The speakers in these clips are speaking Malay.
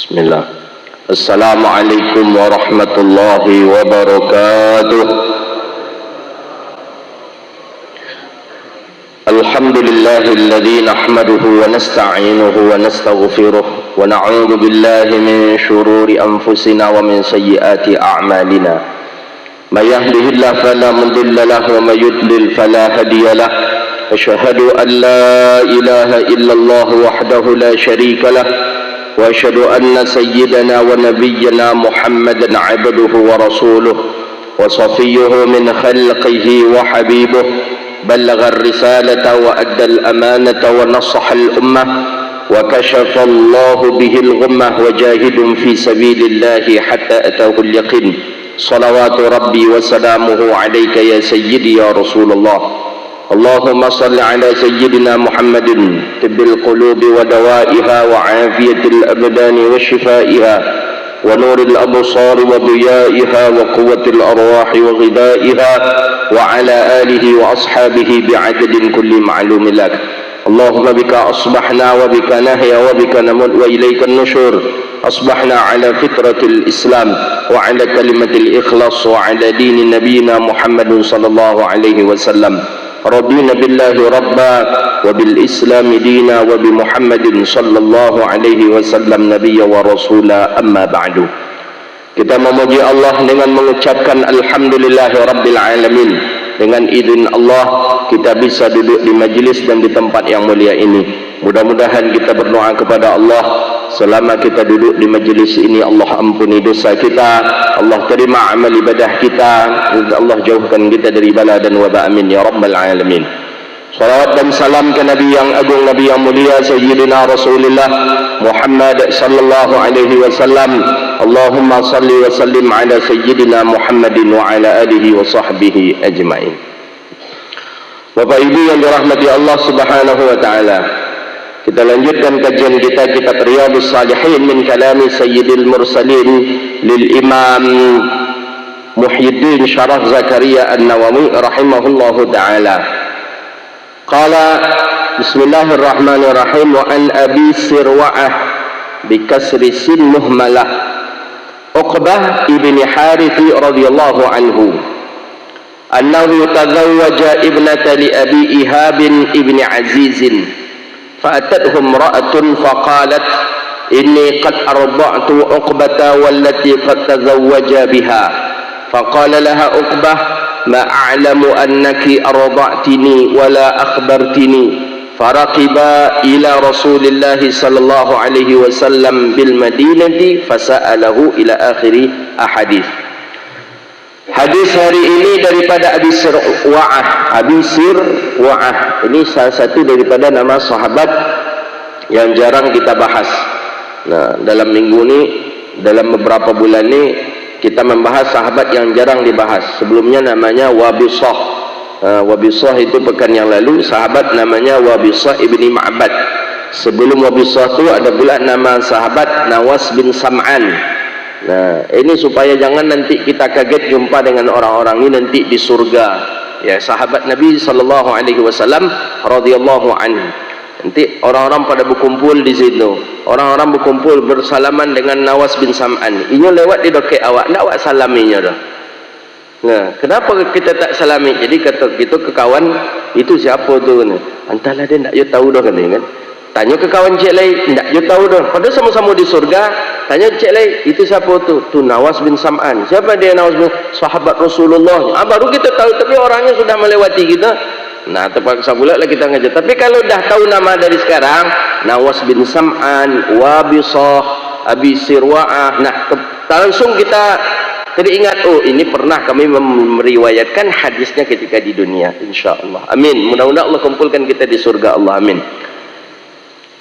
Bismillah. Assalamualaikum warahmatullahi wabarakatuh. Alhamdulillahilladzi nahmaduhu wa nasta'inuhu wa nastaghfiruh wa na'udzu billahi min shururi anfusina wa min sayyiati a'malina. May yahdihillahu fala mudilla lahu wa may yudlil fala hadiya lahu. Asyhadu an la ilaha illallah wahdahu la syarika lahu. وأشهد أن سيدنا ونبينا محمدا عبده ورسوله وصفيه من خلقه وحبيبه بلغ الرسالة وأدى الأمانة ونصح الأمة وكشف الله به الغمة وجاهد في سبيل الله حتى أتاه اليقين صلوات ربي وسلامه عليك يا سيدي يا رسول الله. اللهم صل على سيدنا محمد طب القلوب ودوائها وعافية الأبدان وشفائها ونور الأبصار وضيائها وقوة الأرواح وغذائها وعلى آله وأصحابه بعدد كل معلوم لك. اللهم بك أصبحنا وبك نحيا وبك نموت وإليك النشور. أصبحنا على فطرة الإسلام وعلى كلمة الإخلاص وعلى دين نبينا محمد صلى الله عليه وسلم. رضينا بالله ربا وبالإسلام دينا وبمحمد صلى الله عليه وسلم نبيا ورسولا. أما بعد. Kita memuji Allah dengan mengucapkan alhamdulillahi rabbil alamin. Dengan izin Allah kita bisa duduk di majlis dan di tempat yang mulia ini. Mudah-mudahan kita berdoa kepada Allah selama kita duduk di majlis ini, Allah ampuni dosa kita, Allah terima amal ibadah kita, Allah jauhkan kita dari bala dan wabak, amin ya rabbal alamin. Salawat dan salam ke Nabi yang agung, Nabi yang mulia, Sayyidina Rasulullah Muhammad sallallahu alaihi wasallam. Allahumma salli wa sallim ala Sayyidina Muhammadin wa ala alihi wa sahbihi ajma'in. Bapak Ibu yang dirahmati Allah subhanahu wa ta'ala, kita lanjutkan kajian kita kitab Riyadhus Shalihin min kalami Sayyidil Mursalin lil Imam Muhyiddin Syaraf Zakaria An-Nawawi rahimahullahu ta'ala. Qala bismillahirrahmanirrahim wa an Abi Sirwa'ah bikasri sin muhmalah Uqbah ibni Harithi radhiyallahu anhu annahu tazawwaja ibnata li Abi Ihab ibni Azizin فأتته امرأة فقالت إني قد أرضعت عقبة والتي قد تزوج بها فقال لها عقبة ما أعلم أنك أرضعتني ولا أخبرتني فركبا إلى رسول الله صلى الله عليه وسلم بالمدينة فسأله إلى آخر أحاديث. Hadis hari ini daripada Abi Sirwa'ah. Abi Sirwa'ah ini salah satu daripada nama sahabat yang jarang kita bahas. Nah, dalam minggu ini, dalam beberapa bulan ini kita membahas sahabat yang jarang dibahas. Sebelumnya namanya Wabisah. Wabisah itu pekan yang lalu, sahabat namanya Wabisah ibni Ma'bad. Sebelum Wabisah itu ada pula nama sahabat Nawas bin Sam'an. Nah, ini supaya jangan nanti kita kaget jumpa dengan orang-orang ini nanti di surga. Ya, sahabat Nabi sallallahu alaihi wasallam radhiyallahu anhu. Nanti orang-orang pada berkumpul di situ. Orang-orang berkumpul bersalaman dengan Nawas bin Sam'an. Ini lewat di doket awak, nak awak salaminya dah. Nah, kenapa kita tak salami? Jadi kata kita ke kawan, itu siapa tu kan? Antara dia nak you tahu dah kan? Tanya ke kawan cik lain, tak you tahu dah. Padahal sama-sama di surga. Tanya cik lain, itu siapa tu? Tu Nawas bin Sam'an. Siapa dia Nawas bin? Sahabat Rasulullah. Baru kita tahu, tapi orangnya sudah melewati kita. Nah, terpaksa pula lah kita ngajar. Tapi kalau dah tahu nama dari sekarang, Nawas bin Sam'an, Wabisah, Abi Sirwa'ah. Nah, langsung kita teringat, oh ini pernah kami meriwayatkan hadisnya ketika di dunia. InsyaAllah. Amin. Mudah-mudahan Allah kumpulkan kita di surga. Allah. Amin.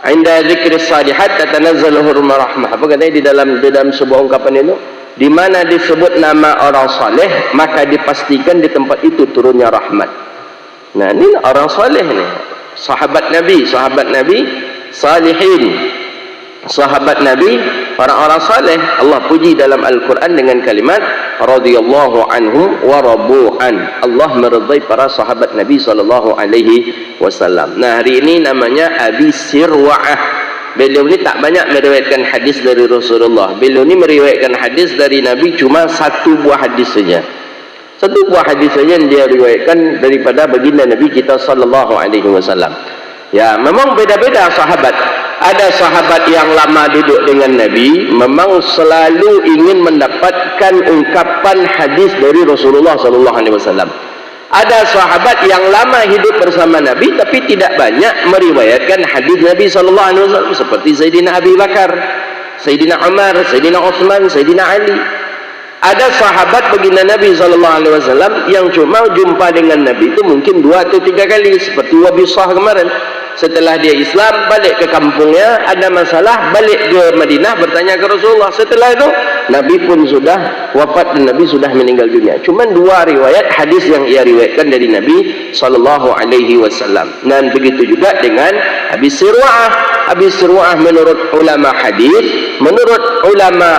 Inda dzikri salihat tatanazzalu hurma rahmah. Apa katanya di dalam sebuah ungkapan itu, di mana disebut nama orang saleh maka dipastikan di tempat itu turunnya rahmat. Nah, ini orang saleh ni, sahabat Nabi, salihin, sahabat Nabi, orang-orang saleh. Allah puji dalam Al-Quran dengan kalimat radhiyallahu anhum wa radu an. Allah meridai para sahabat Nabi sallallahu alaihi wasallam. Nah, hari ini namanya Abi Sirwa'ah. beliau ni tak banyak meriwayatkan hadis dari Rasulullah. Beliau ni meriwayatkan hadis dari Nabi cuma satu buah hadis saja. Satu buah hadis saja yang dia riwayatkan daripada baginda Nabi kita sallallahu alaihi wasallam. Ya, memang beda-beda sahabat. Ada sahabat yang lama duduk dengan Nabi, memang selalu ingin mendapatkan ungkapan hadis dari Rasulullah sallallahu alaihi wasallam. Ada sahabat yang lama hidup bersama Nabi tapi tidak banyak meriwayatkan hadis Nabi sallallahu alaihi wasallam, seperti Sayyidina Abu Bakar, Sayyidina Umar, Sayyidina Uthman, Sayyidina Ali. Ada sahabat baginda Nabi sallallahu alaihi wasallam yang cuma jumpa dengan Nabi itu mungkin 2 atau 3 kali, seperti Wabisah kemarin. Setelah dia Islam, balik ke kampungnya, ada masalah, balik ke Madinah, bertanya ke Rasulullah. Setelah itu Nabi pun sudah wafat dan Nabi sudah meninggal dunia. Cuma 2 riwayat hadis yang ia riwayatkan dari Nabi sallallahu alaihi wasallam. Dan begitu juga dengan Abi Sirwa'ah. Abi Sirwa'ah menurut ulama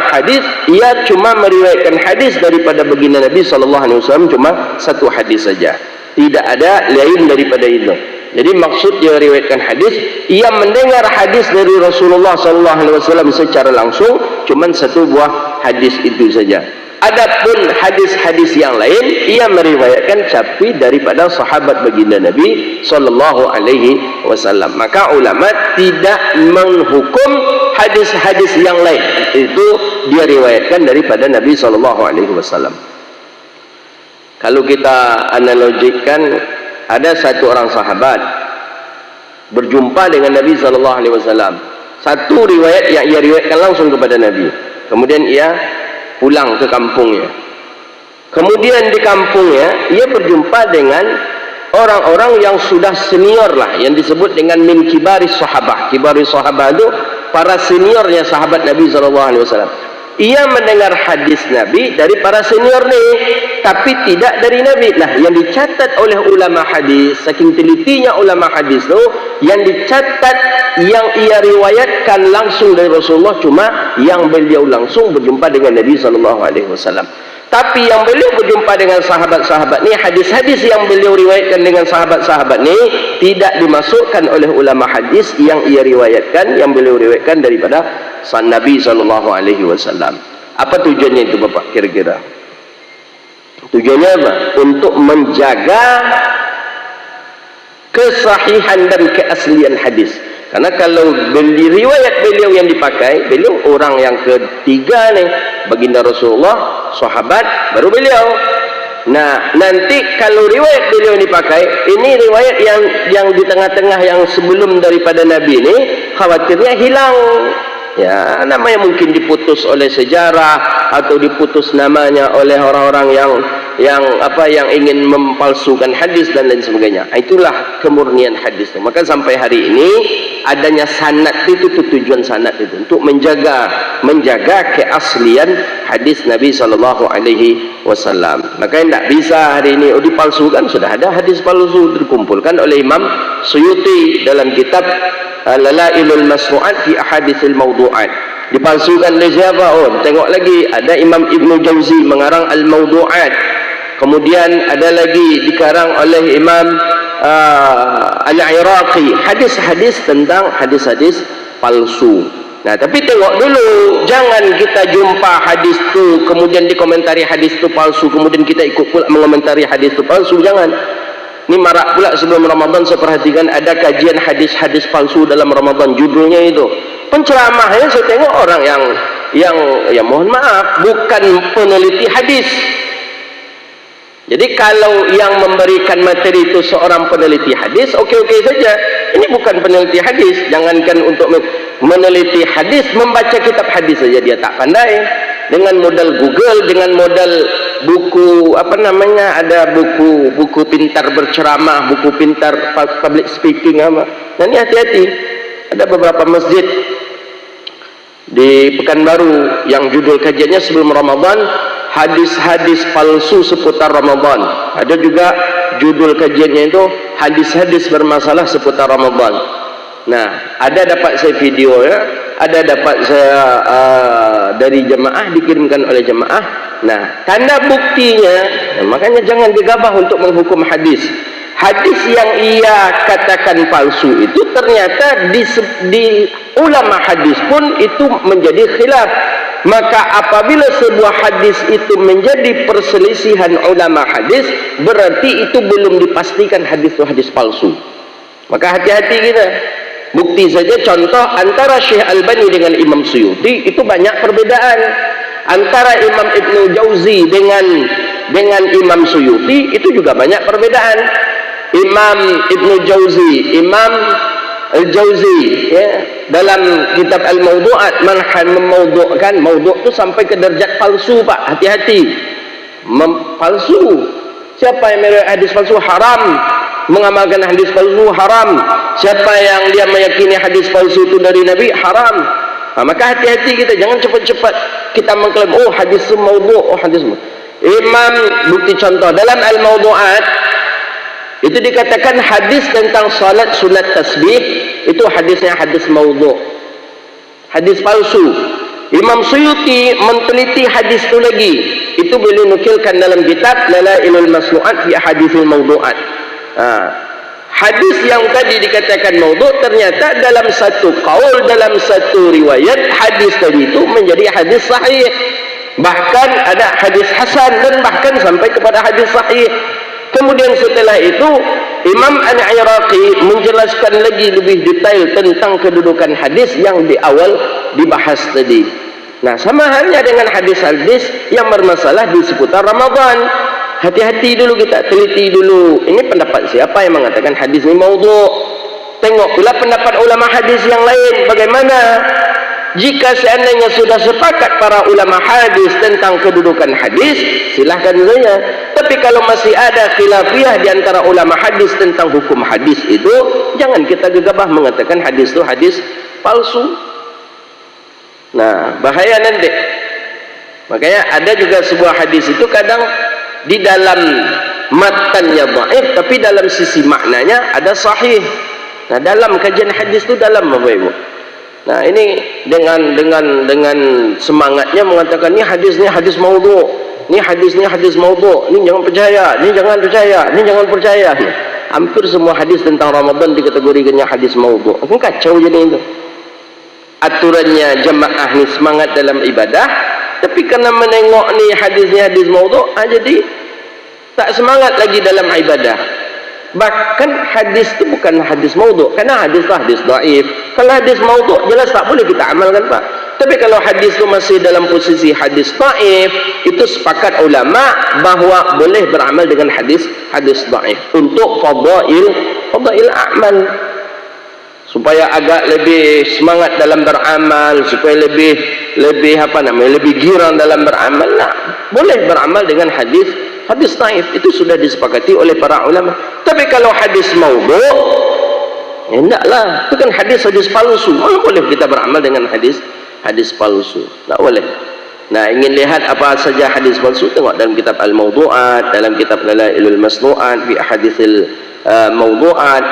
hadis ia cuma meriwayatkan hadis daripada baginda Nabi sallallahu alaihi wasallam cuma 1 hadis saja. Tidak ada lain daripada itu. Jadi maksud dia riwayatkan hadis, ia mendengar hadis dari Rasulullah sallallahu alaihi wasallam secara langsung cuma 1 buah hadis itu saja. Adapun hadis-hadis yang lain ia meriwayatkan tapi daripada sahabat baginda Nabi sallallahu alaihi wasallam. Maka ulama tidak menghukum hadis-hadis yang lain itu dia riwayatkan daripada Nabi sallallahu alaihi wasallam. Kalau kita analogikan, ada satu orang sahabat berjumpa dengan Nabi sallallahu alaihi wasallam. Satu riwayat yang ia riwayatkan langsung kepada Nabi. Kemudian ia pulang ke kampungnya. Kemudian di kampungnya ia berjumpa dengan orang-orang yang sudah senior lah, yang disebut dengan min kibaris sahabah. Kibaris sahabah itu para seniornya sahabat Nabi sallallahu alaihi wasallam. Ia mendengar hadis Nabi dari para senior ni, tapi tidak dari Nabi. Nah, yang dicatat oleh ulama hadis, saking telitinya ulama hadis tu, yang dicatat yang ia riwayatkan langsung dari Rasulullah cuma yang beliau langsung berjumpa dengan Nabi sallallahu alaihi wasallam. Tapi yang beliau berjumpa dengan sahabat-sahabat ni, hadis-hadis yang beliau riwayatkan dengan sahabat-sahabat ni tidak dimasukkan oleh ulama hadis yang ia riwayatkan, yang beliau riwayatkan daripada Nabi sallallahu alaihi wasallam. Apa tujuannya itu Bapak kira-kira? Tujuannya apa? Untuk menjaga kesahihan dan keaslian hadis. Karena kalau riwayat beliau yang dipakai, beliau orang yang ketiga nih, baginda Rasulullah, sahabat, baru beliau. Nah, nanti kalau riwayat beliau yang dipakai, ini riwayat yang di tengah-tengah yang sebelum daripada Nabi ini, khawatirnya hilang. Ya, namanya mungkin diputus oleh sejarah atau diputus namanya oleh orang-orang yang ingin mempalsukan hadis dan lain sebagainya. Itulah kemurnian hadis. Maka sampai hari ini adanya sanad itu, tujuan sanad itu untuk menjaga keaslian hadis Nabi sallallahu alaihi wasallam. Maka tidak bisa hari ini dipalsukan. Sudah ada hadis palsu dikumpulkan oleh Imam Suyuti dalam kitab Lalailul Masnu'at fi Ahaditsil Mawdu'at. Dipalsukan oleh siapa? Tengok lagi, ada Imam Ibnu Jauzi mengarang Al-Mawdu'at. Kemudian ada lagi dikarang oleh Imam Al-Iraqi, hadis-hadis tentang hadis-hadis palsu. Nah, tapi tengok dulu, jangan kita jumpa hadis tu kemudian dikomentari hadis tu palsu, kemudian kita ikut pula mengomentari hadis tu palsu, jangan. Ini marak pula sebelum Ramadan, saya perhatikan ada kajian hadis-hadis palsu dalam Ramadan, judulnya itu. Penceramahnya saya tengok orang yang mohon maaf, bukan peneliti hadis. Jadi kalau yang memberikan materi itu seorang peneliti hadis, oke-oke saja. Ini bukan peneliti hadis. Jangankan untuk meneliti hadis, membaca kitab hadis saja dia tak pandai. Dengan modal Google, dengan modal buku ada buku pintar berceramah, buku pintar public speaking apa. Nah, ini hati-hati. Ada beberapa masjid di Pekanbaru yang judul kajiannya sebelum Ramadan, hadis-hadis palsu seputar Ramadan. Ada juga judul kajiannya itu hadis-hadis bermasalah seputar Ramadan. Nah, ada dapat saya video ya, ada dapat saya dari jemaah, dikirimkan oleh jemaah. Nah, tanda buktinya, makanya jangan gegabah untuk menghukum hadis. hadis yang ia katakan palsu itu ternyata di ulama hadis pun itu menjadi khilaf. Maka apabila sebuah hadis itu menjadi perselisihan ulama hadis, berarti itu belum dipastikan hadis itu hadis palsu. Maka hati-hati kita. Bukti saja contoh antara Syekh Albani dengan Imam Suyuti itu banyak perbedaan. Antara Imam Ibnu Jauzi dengan Imam Suyuti itu juga banyak perbedaan. Imam Ibnu Jauzi, Imam Al-Jauzi ya, dalam kitab Al-Mawdu'at memaudhu'kan, maudhu' itu sampai ke derajat palsu, Pak. Hati-hati. Palsu. Siapa yang meriwayatkan hadis palsu haram, mengamalkan hadis palsu haram. Siapa yang dia meyakini hadis palsu itu dari Nabi haram. Maka hati-hati kita, jangan cepat-cepat kita mengklaim oh hadis maudhu', oh hadis Imam. Bukti contoh dalam Al-Mawdu'at itu dikatakan hadis tentang salat sunat tasbih itu hadisnya hadis maudhu', hadis palsu. Imam Suyuti meneliti hadis itu lagi, itu beliau nukilkan dalam kitab Lalailul Masnu'at fi Ahaditsil Maudhu'at. Hadis yang tadi dikatakan maudhu' ternyata dalam satu qaul, dalam satu riwayat hadis tadi itu menjadi hadis sahih, bahkan ada hadis hasan dan bahkan sampai kepada hadis sahih. Kemudian setelah itu Imam Al-Iraqi menjelaskan lagi lebih detail tentang kedudukan hadis yang di awal dibahas tadi. Nah, sama halnya dengan hadis-hadis yang bermasalah di seputar Ramadan. Hati-hati dulu, kita teliti dulu. Ini pendapat siapa yang mengatakan hadis ini maudhu'? Tengok pula pendapat ulama hadis yang lain bagaimana. Jika seandainya sudah sepakat para ulama hadis tentang kedudukan hadis, silahkan saja. Tapi kalau masih ada khilafiyah di antara ulama hadis tentang hukum hadis itu, jangan kita gegabah mengatakan hadis itu hadis palsu. Nah, bahaya nanti. Makanya ada juga sebuah hadis itu kadang di dalam matannya dhaif, tapi dalam sisi maknanya ada sahih. Nah, dalam kajian hadis itu dalam Bapak Ibu. Nah, ini dengan semangatnya mengatakan ini hadis maudhu', ini hadis maudhu', ini jangan percaya, ini jangan percaya, ini jangan percaya. Hampir semua hadis tentang Ramadan dikategorikannya hadis maudhu'. Kan kacau jadi itu. Aturannya jamaah ni semangat dalam ibadah, tapi karena menengok ni hadisnya hadis maudhu', jadi tak semangat lagi dalam ibadah. Bahkan hadis itu bukan hadis maudhu', karena hadis itu hadis dhaif. Kalau hadis maudhu' jelas tak boleh kita amalkan, Pak. Tapi kalau hadis itu masih dalam posisi hadis dhaif, itu sepakat ulama bahwa boleh beramal dengan hadis dhaif untuk fadail amal, supaya agak lebih semangat dalam beramal, supaya lebih lebih girang dalam beramal. Nah, boleh beramal dengan hadis dhaif, itu sudah disepakati oleh para ulama. Tapi kalau hadis maudhu', ya enggaklah, itu kan hadis palsu. Mana boleh kita beramal dengan hadis palsu? Tak boleh. Nah, ingin lihat apa saja hadis palsu, tengok dalam kitab Al-Mawdu'at, dalam kitab Lalailul Masnu'at fi Ahaditsil Mawdu'at,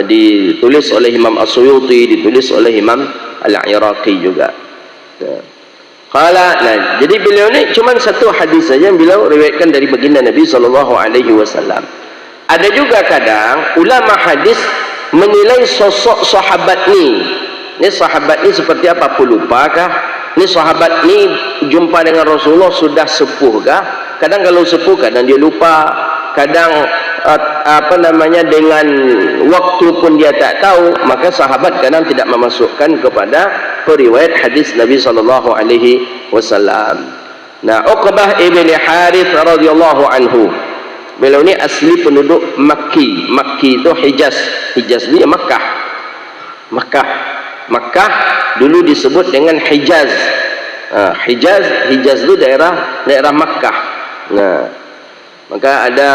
ditulis oleh Imam As-Suyuti, ditulis oleh Imam Al-Iraqi juga. Nah, jadi beliau ni cuma satu hadis saja yang beliau riwayatkan dari baginda Nabi SAW. Ada juga kadang ulama hadis menilai sosok sahabat ni. Ini sahabat ni seperti apa? Pelupakah? Ini sahabat ni jumpa dengan Rasulullah sudah sepuh kah? Kadang kalau sepuh, kadang dia lupa. Kadang dengan waktu pun dia tak tahu. Maka sahabat kadang tidak memasukkan kepada periwayat hadis Nabi SAW. Nah, Uqbah ibn Harith radhiyallahu anhu, beliau ni asli penduduk Makki. Makki itu Hijaz. Hijaz ni Makkah dulu disebut dengan Hijaz. Hijaz itu daerah Makkah. Nah, maka ada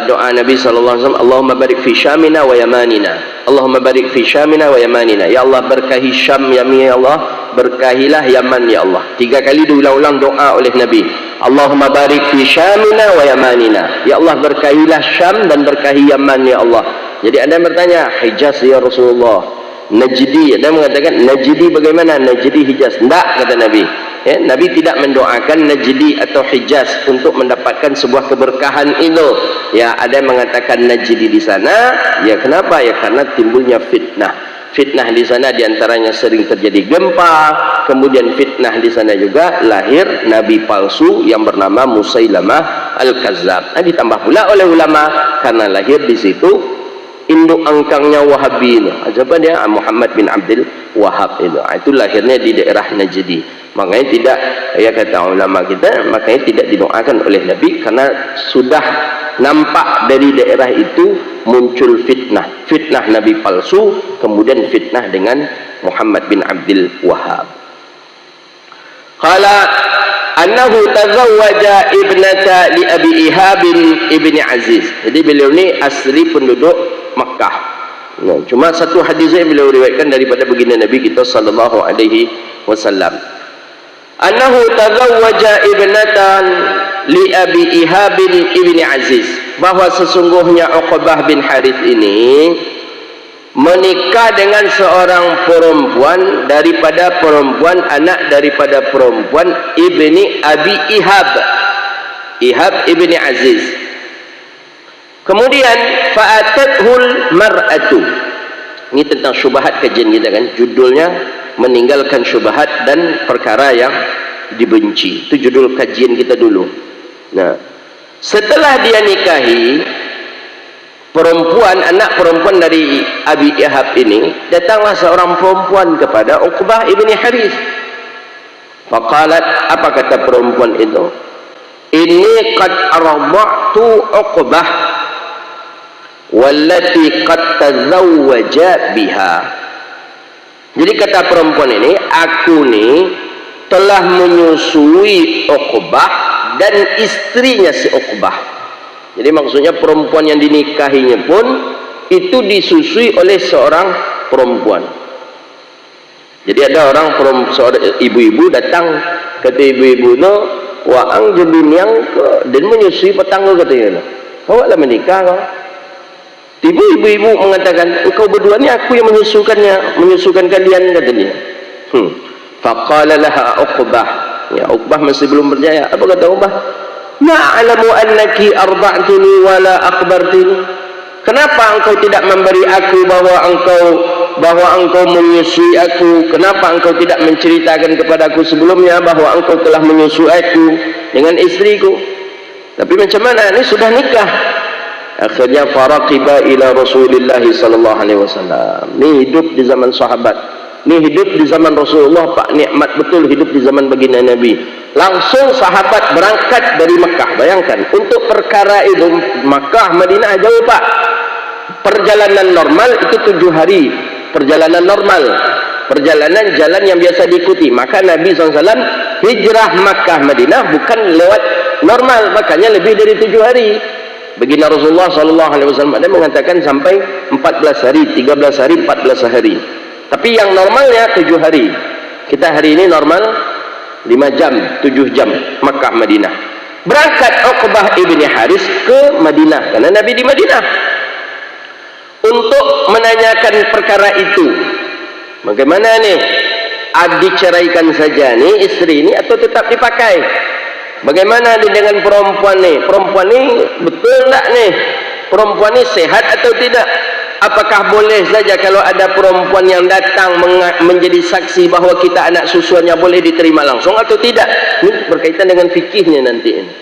doa Nabi SAW, Allahumma barik fi Syamina wa Yamanina, Allahumma barik fi Syamina wa Yamanina. Ya Allah, berkahi Syam, ya Allah, berkahilah Yaman, ya Allah. 3 kali diulang-ulang doa oleh Nabi. Allahumma barik fi Syamina wa Yamanina, ya Allah, berkahilah Syam dan berkahi Yaman, ya Allah. Jadi ada yang bertanya, Hijaz ya Rasulullah, Najdi, ada yang mengatakan Najdi bagaimana? Najdi Hijaz. Tidak, kata Nabi. ya, Nabi tidak mendoakan Najdi atau Hijaz untuk mendapatkan sebuah keberkahan itu. Ya, ada yang mengatakan Najdi di sana. Ya, kenapa? Ya, karena timbulnya fitnah. Fitnah di sana diantaranya sering terjadi gempa. Kemudian fitnah di sana juga lahir nabi palsu yang bernama Musailamah Al-Kazzab. Nah, ditambah pula oleh ulama karena lahir di situ induk angkangnya Wahabi itu. Apa dia? Muhammad bin Abdul Wahab itu. Itu lahirnya di daerah Najdi. Makanya tidak, ya kata ulama kita, makanya tidak didoakan oleh Nabi karena sudah nampak dari daerah itu muncul fitnah. Fitnah Nabi palsu, kemudian fitnah dengan Muhammad bin Abdul Wahab. Qala annahu tazawwaja ibnata li Abi Ihab ibni Aziz. Jadi beliau ni asli penduduk Makkah. Nah, cuma satu hadis yang beliau riwayatkan daripada baginda Nabi kita sallallahu alaihi wasallam. Annahu tazawwaja ibnatan li Abi Ihab ibni Aziz, bahwa sesungguhnya Uqbah bin Harith ini menikah dengan seorang perempuan daripada perempuan, anak daripada perempuan ibni Abi Ihab ibni Aziz. Kemudian fa'atathul mar'atu. Ini tentang syubhat kajian kita kan, judulnya meninggalkan syubhat dan perkara yang dibenci. Itu judul kajian kita dulu. Nah, setelah dia nikahi perempuan, anak perempuan dari Abi Ihab ini, datanglah seorang perempuan kepada Uqbah ibni Harith. Faqalat, apa kata perempuan itu? Inni qad arda'tu Uqbah wallati qad tazawwaja biha. Jadi kata perempuan ini, aku ni telah menyusui Uqbah dan istrinya si Uqbah. Jadi maksudnya perempuan yang dinikahinya pun itu disusui oleh seorang perempuan. Jadi ada seorang ibu-ibu datang, kata ibu-ibu no, waang jebiniang dan menyusui petangga, katanya. Kau lah menikah kau. Tiba ibu-ibu mengatakan, engkau berdua ni aku yang menyusukan kalian, katanya. Faqala laha Uqbah. Ya, Uqbah masih belum percaya. Apa kata Uqbah? Ma'alamu annaki arda'tini wala akhbartini. Kenapa engkau tidak memberi aku bahwa engkau menyusui aku? Kenapa engkau tidak menceritakan kepada aku sebelumnya bahwa engkau telah menyusui aku dengan istriku? Tapi macam mana? Ini sudah nikah. Akhirnya faraqiba ila Rasulillah sallallahu alaihi wasallam. Ini hidup di zaman sahabat. Ini hidup di zaman Rasulullah, Pak, nikmat betul hidup di zaman baginda Nabi. Langsung sahabat berangkat dari Mekah. Bayangkan, untuk perkara itu Mekah, Madinah jauh, Pak. Perjalanan normal itu 7 hari. Perjalanan normal. Perjalanan jalan yang biasa diikuti. Maka Nabi SAW hijrah Makkah Madinah bukan lewat normal, makanya lebih dari 7 hari. Baginda Rasulullah SAW ada mengatakan sampai 14 hari, 13 hari, 14 hari. Tapi yang normalnya 7 hari. Kita hari ini normal 5 jam, 7 jam Makkah Madinah. Berangkat Uqbah ibni Haris ke Madinah, karena Nabi di Madinah, untuk menanyakan perkara itu. Bagaimana nih? Diceraikan saja nih istri ini atau tetap dipakai? Bagaimana dengan perempuan nih? Perempuan ini betul tak nih? Perempuan ini sehat atau tidak? Apakah boleh saja kalau ada perempuan yang datang menjadi saksi bahwa kita anak susuannya, boleh diterima langsung atau tidak? Ini berkaitan dengan fikihnya nanti ini.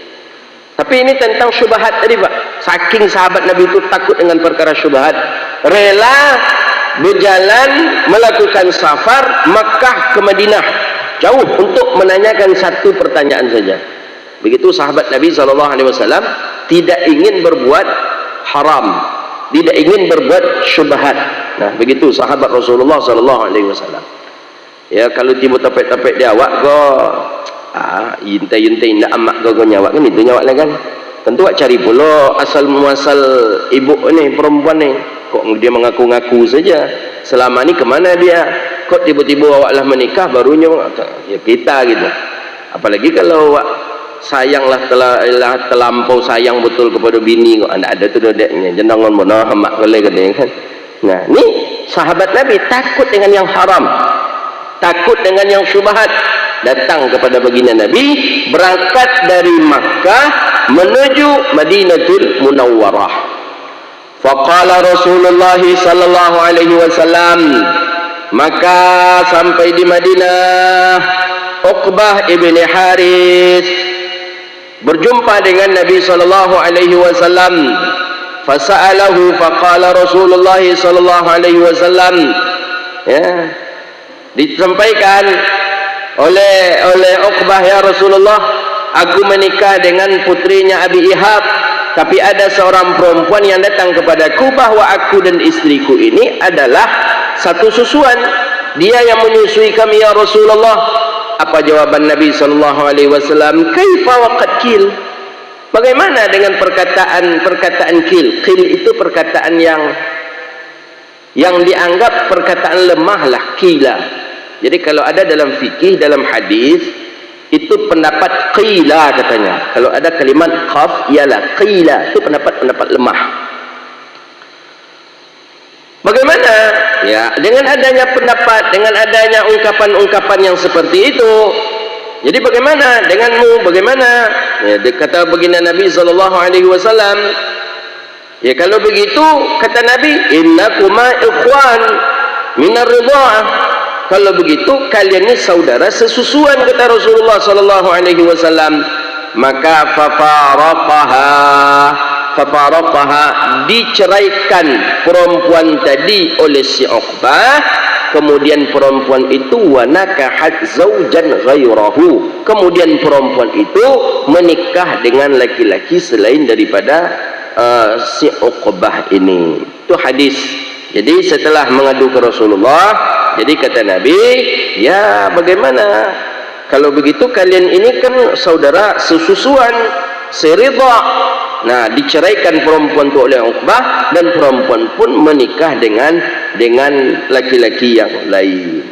Tapi ini tentang syubhat tadi, Pak. Saking sahabat Nabi itu takut dengan perkara syubhat, rela berjalan melakukan safar Makkah ke Madinah jauh untuk menanyakan satu pertanyaan saja. Begitu sahabat Nabi SAW tidak ingin berbuat haram, tidak ingin berbuat syubhat. Nah, begitu sahabat Rasulullah SAW. Ya, kalau tiba tapek-tapek dia awak go, yintai indah amak go nyawak kan, itu nyawak lah kan. Tentu awak cari pula asal muasal ibu ni, perempuan ni. Kok dia mengaku-ngaku saja? Selama ni kemana dia? Kok tiba-tiba awak lah menikah barunya? Ya kita gitu. Apalagi kalau awak sayanglah terlampau sayang betul kepada bini, kok anda ada tu dedeknya jenangan mana hamak boleh kan. Nah, ni sahabat Nabi takut dengan yang haram, takut dengan yang syubhat. datang kepada baginda Nabi, berangkat dari Makkah menuju Madinatul Munawwarah. Faqala Rasulullah sallallahu alaihi wasallam, maka sampai di Madinah, Uqbah ibni Harith berjumpa dengan Nabi sallallahu alaihi wasallam. Fasa'alahu faqala Rasulullah sallallahu alaihi wasallam, ya, disampaikan oleh Uqbah, ya Rasulullah, aku menikah dengan putrinya Abi Ihab, tapi ada seorang perempuan yang datang kepadaku bahwa aku dan istriku ini adalah satu susuan. Dia yang menyusui kami, ya Rasulullah. Apa jawaban Nabi sallallahu alaihi wasallam? Kaifa waqad kil? Bagaimana dengan perkataan kil? Kil itu perkataan yang dianggap perkataan lemah lah, kila. Jadi kalau ada dalam fikih, dalam hadis, itu pendapat qila katanya. Kalau ada kalimat qaf, ialah qila, itu pendapat lemah. Bagaimana? Ya, dengan adanya pendapat, dengan adanya ungkapan-ungkapan yang seperti itu, jadi bagaimana denganmu? Bagaimana? Ya, kata baginda Nabi sallallahu alaihi wasallam, ya kalau begitu kata Nabi, innakuma ikhwan minar ridha'ah. Kalau begitu kalian ini saudara sesusuan, kata Rasulullah sallallahu alaihi wasallam. Maka fafaraqaha, diceraikan perempuan tadi oleh si Uqbah. Kemudian perempuan itu wanakahat zaujan ghairahu, kemudian perempuan itu menikah dengan laki-laki selain daripada si Uqbah ini. Itu hadis. Jadi setelah mengadu ke Rasulullah, jadi kata Nabi, ya bagaimana kalau begitu kalian ini kan saudara sesusuan, seridha. Nah, diceraikan perempuan itu oleh Uqbah, dan perempuan pun menikah dengan laki-laki yang lain.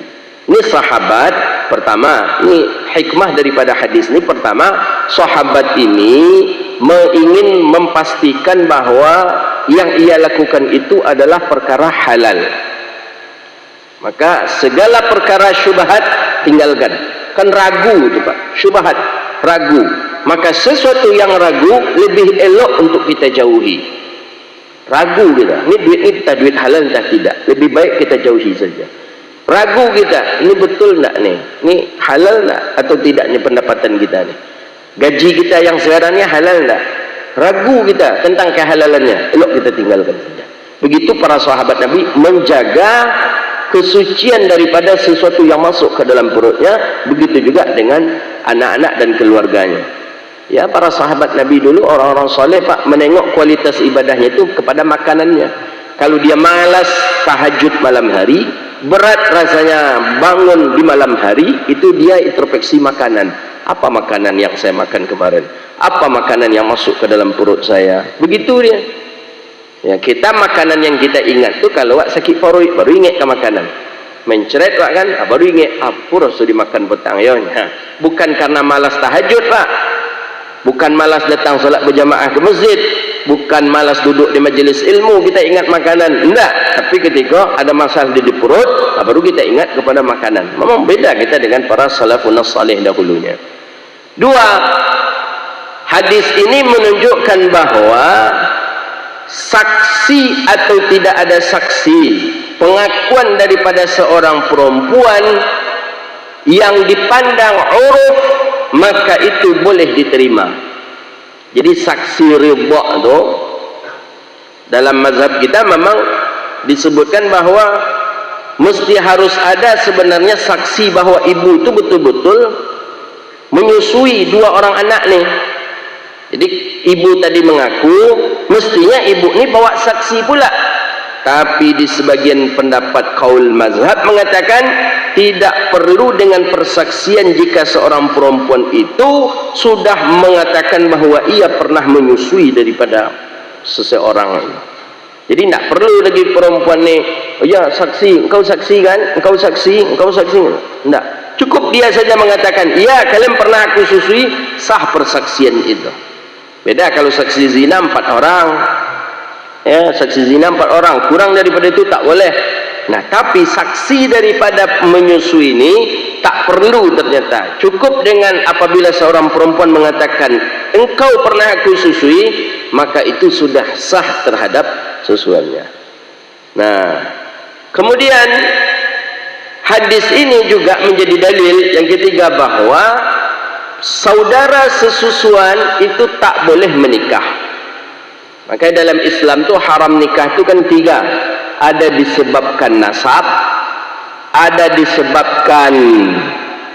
Ini sahabat pertama. Ini hikmah daripada hadis ini. Pertama, sahabat ini ingin memastikan bahwa yang ia lakukan itu adalah perkara halal. Maka segala perkara syubhat tinggalkan. Kan ragu itu Pak, syubhat, ragu. Maka sesuatu yang ragu lebih elok untuk kita jauhi. Ragu kita, ini duit ini kita duit halal entah tidak, lebih baik kita jauhi saja. Ragu kita, ini betul enggak nih, ini halal enggak atau tidak nih pendapatan kita nih, gaji kita yang sekarang ini halal enggak, ragu kita tentang kehalalannya, elok kita tinggalkan saja. Begitu para sahabat Nabi menjaga kesucian daripada sesuatu yang masuk ke dalam perutnya. Begitu juga dengan anak-anak dan keluarganya. Ya, para sahabat Nabi dulu orang-orang soleh Pak, menengok kualitas ibadahnya itu kepada makanannya. Kalau dia malas tahajud malam hari, berat rasanya bangun di malam hari, itu dia introspeksi makanan. Apa makanan yang saya makan kemarin? Apa makanan yang masuk ke dalam perut saya? Begitu dia. Ya, kita makanan yang kita ingat tuh kalau sakit perut baru ingat ke makanan. Menceret Pak kan, baru ingat apa rasa dimakan petang ya. Bukan karena malas tahajud Pak. Bukan malas datang solat berjamaah ke masjid, bukan malas duduk di majelis ilmu kita ingat makanan, enggak. Tapi ketika ada masalah di perut, baru kita ingat kepada makanan. Memang beda kita dengan para salafun salih dahulunya. Dua, hadis ini menunjukkan bahwa saksi atau tidak ada saksi, pengakuan daripada seorang perempuan yang dipandang uruf, maka itu boleh diterima. Jadi saksi ridha itu dalam mazhab kita memang disebutkan bahwa mesti harus ada sebenarnya saksi bahwa ibu itu betul-betul menyusui dua orang anak nih. Jadi ibu tadi mengaku, mestinya ibu ini bawa saksi pula. Tapi di sebagian pendapat kaul mazhab mengatakan tidak perlu dengan persaksian jika seorang perempuan itu sudah mengatakan bahwa ia pernah menyusui daripada seseorang. Jadi tidak perlu lagi perempuan ni, oh ya saksi, engkau saksi kan, engkau saksi, engkau saksi. Tidak, cukup dia saja mengatakan, iya kalian pernah aku susui, sah persaksian itu. Beda kalau saksi zina 4 orang. Ya, saksi zina 4 orang, kurang daripada itu tak boleh. Nah, tapi saksi daripada menyusui ini tak perlu ternyata. Cukup dengan apabila seorang perempuan mengatakan, engkau pernah aku susui, maka itu sudah sah terhadap susuannya. Nah, kemudian hadis ini juga menjadi dalil yang ketiga bahwa saudara sesusuan itu tak boleh menikah. Makanya dalam Islam tu haram nikah tu kan tiga. Ada disebabkan nasab, ada disebabkan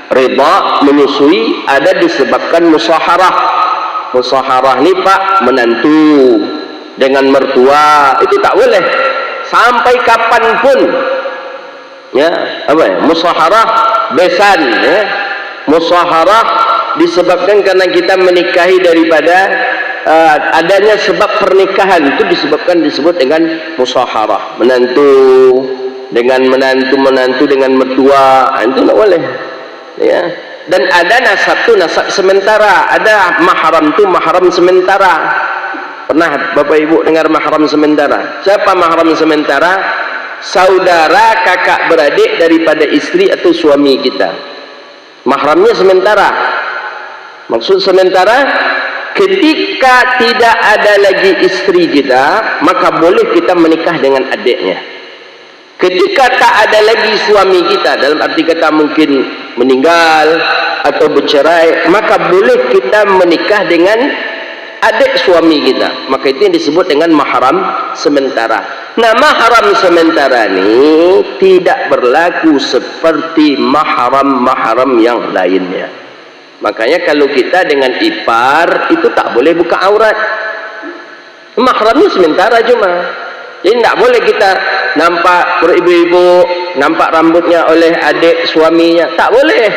ridha menyusui, ada disebabkan musaharah. Musaharah ni pak menantu dengan mertua itu tak boleh sampai kapanpun. Ya, apa ya? Musaharah besan, ya. Musaharah disebabkan karena kita menikahi daripada adanya sebab pernikahan, itu disebut dengan musaharah, menantu dengan menantu dengan mertua, itu tak boleh, ya. Dan ada nasab tu nasab sementara, ada mahram tu mahram sementara. Pernah Bapak Ibu dengar mahram sementara? Siapa mahram sementara? Saudara kakak beradik daripada istri atau suami kita. Mahramnya sementara. Maksud sementara, ketika tidak ada lagi istri kita, maka boleh kita menikah dengan adiknya. Ketika tak ada lagi suami kita, dalam arti kata mungkin meninggal atau bercerai, maka boleh kita menikah dengan adik suami kita. Maka itu yang disebut dengan mahram sementara. Nah, mahram sementara ini tidak berlaku seperti mahram-mahram yang lainnya. Makanya kalau kita dengan ipar itu tak boleh buka aurat. Mahramnya sementara cuma. Jadi tak boleh kita nampak ibu-ibu, nampak rambutnya oleh adik suaminya, tak boleh.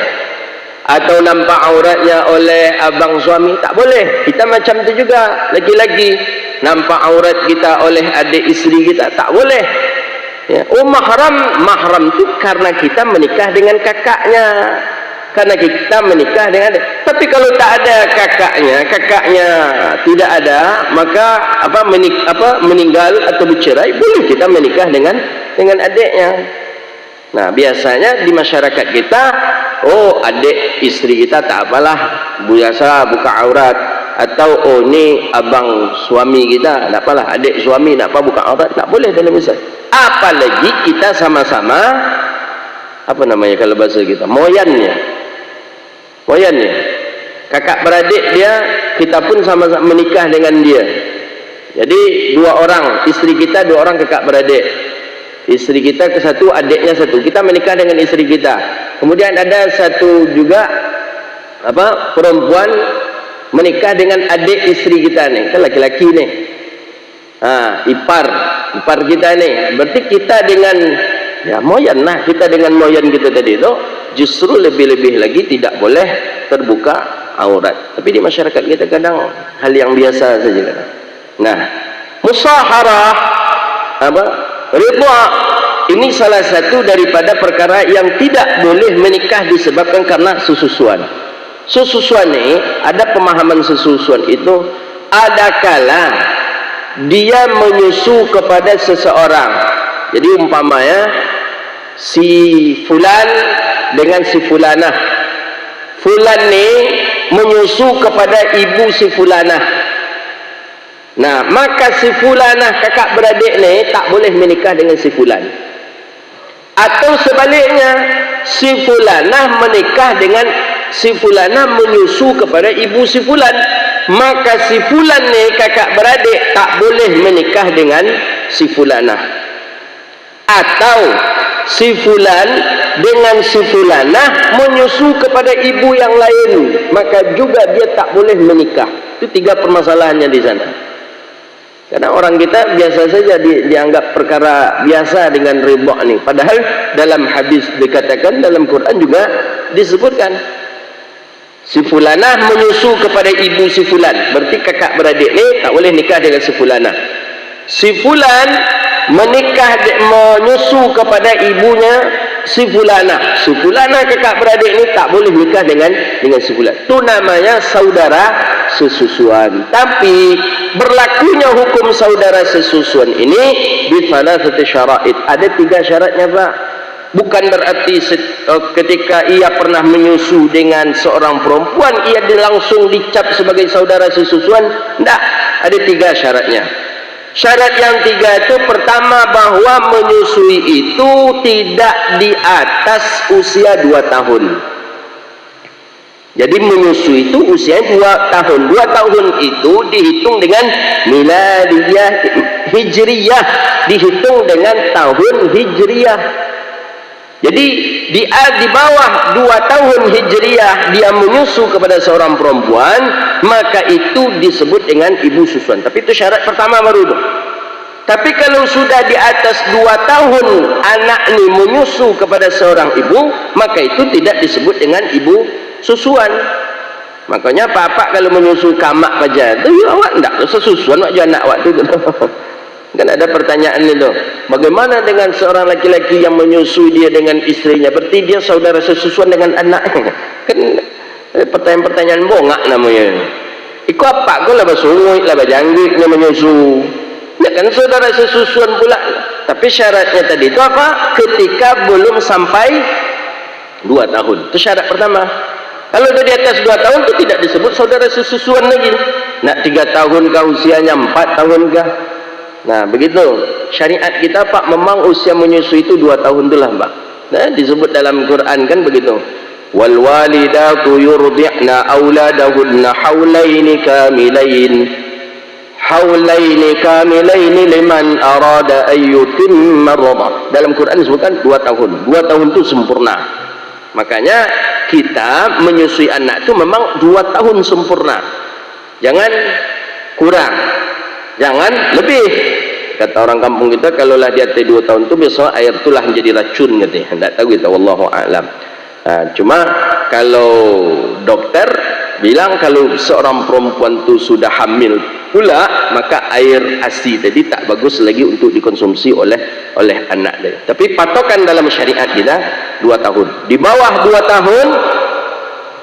Atau nampak auratnya oleh abang suami, tak boleh. Kita macam tu juga, lagi-lagi nampak aurat kita oleh adik isteri kita, tak boleh. Ya. Oh, mahram tu karena kita menikah dengan kakaknya. Karena kita menikah dengan adik. Tapi kalau tak ada kakaknya tidak ada, maka meninggal atau bercerai, boleh kita menikah dengan adiknya. Nah, biasanya di masyarakat kita, oh adik istri kita tak apalah, biasa buka aurat. Atau oh ni abang suami kita, tak apalah, adik suami nak apa buka aurat, tak boleh dalam Islam. Apalagi kita sama-sama, apa namanya kalau bahasa kita, moyannya, kakak beradik dia, kita pun sama-sama menikah dengan dia. Jadi dua orang, istri kita dua orang kakak beradik. Istri kita ke satu, adiknya satu. Kita menikah dengan istri kita. Kemudian ada satu juga perempuan menikah dengan adik istri kita nih, kan laki-laki nih. Ipar kita nih. Berarti kita dengan moyan lah, kita dengan moyan kita tadi itu justru lebih-lebih lagi tidak boleh terbuka aurat. Tapi di masyarakat kita kadang hal yang biasa saja kadang. Nah, musaharah ridha ini salah satu daripada perkara yang tidak boleh menikah disebabkan karena sesusuan. Sesusuan ini ada pemahaman sesusuan itu ada kala dia menyusu kepada seseorang. Jadi umpamanya si fulan dengan si fulanah. Fulan ni menyusu kepada ibu si fulanah. Nah, maka si fulanah kakak beradik ni tak boleh menikah dengan si fulan. Atau sebaliknya, si fulanah menikah dengan si fulanah menyusu kepada ibu si fulan. Maka si fulan ni kakak beradik tak boleh menikah dengan si fulanah. Atau si fulan dengan si fulanah menyusu kepada ibu yang lain, maka juga dia tak boleh menikah. Itu tiga permasalahannya di sana. Karena orang kita biasa saja dianggap perkara biasa dengan ridha ni. Padahal dalam hadis dikatakan, dalam Quran juga disebutkan si fulanah menyusu kepada ibu si fulan. Berarti kakak beradik ni tak boleh nikah dengan si fulanah. Si fulan menyusu kepada ibunya si fulana kakak beradik ini tak boleh nikah dengan si fulan. Itu namanya saudara sesusuan. Tapi berlakunya hukum saudara sesusuan ini bi thalathati syara'id. Ada 3 syaratnya, Pak. Bukan berarti ketika ia pernah menyusu dengan seorang perempuan ia langsung dicap sebagai saudara sesusuan. Tidak, ada 3 syaratnya. Syarat yang 3 itu, pertama, bahwa menyusui itu tidak di atas usia 2 tahun. Jadi menyusui itu usianya 2 tahun. 2 tahun itu dihitung dengan miladiyah hijriyah, dihitung dengan tahun hijriyah. Jadi di bawah 2 tahun hijriyah dia menyusu kepada seorang perempuan, maka itu disebut dengan ibu susuan. Tapi itu syarat pertama baru itu. Tapi kalau sudah di atas 2 tahun anak ini menyusu kepada seorang ibu, maka itu tidak disebut dengan ibu susuan. Makanya bapak kalau menyusu kamak saja itu, ya awak tidak sesusuan wak anak waktu itu. Kan ada pertanyaan itu, bagaimana dengan seorang laki-laki yang menyusui dia dengan istrinya, berarti dia saudara sesusuan dengan anaknya? Kan pertanyaan-pertanyaan bongak namanya. Iku apa kau lah basungui lah bajanggit yang menyusu, ya kan saudara sesusuan pula. Tapi syaratnya tadi itu apa? Ketika belum sampai 2 tahun, itu syarat pertama. Kalau sudah di atas 2 tahun itu tidak disebut saudara sesusuan lagi. Nak 3 tahun kah usianya, 4 tahun kah? Nah begitu syariat kita, Pak. Memang usia menyusui itu 2 tahun itulah, Pak. Nah, disebut dalam Quran kan begitu. Wal walidatu yurdi'na auladahunna haulaini kamilain liman arada ayyutimma ar-radha. Dalam Quran disebutkan 2 tahun. 2 tahun itu sempurna. Makanya kita menyusui anak itu memang 2 tahun sempurna. Jangan kurang, jangan lebih. Kata orang kampung kita, kalaulah di atas 2 tahun itu biasa air itulah menjadi racun katanya. Tidak tahu kita, wallahu a'lam. Cuma kalau dokter bilang kalau seorang perempuan itu sudah hamil pula, maka air ASI tadi tak bagus lagi untuk dikonsumsi oleh anak dia. Tapi patokan dalam syariat kita 2 tahun. Di bawah 2 tahun,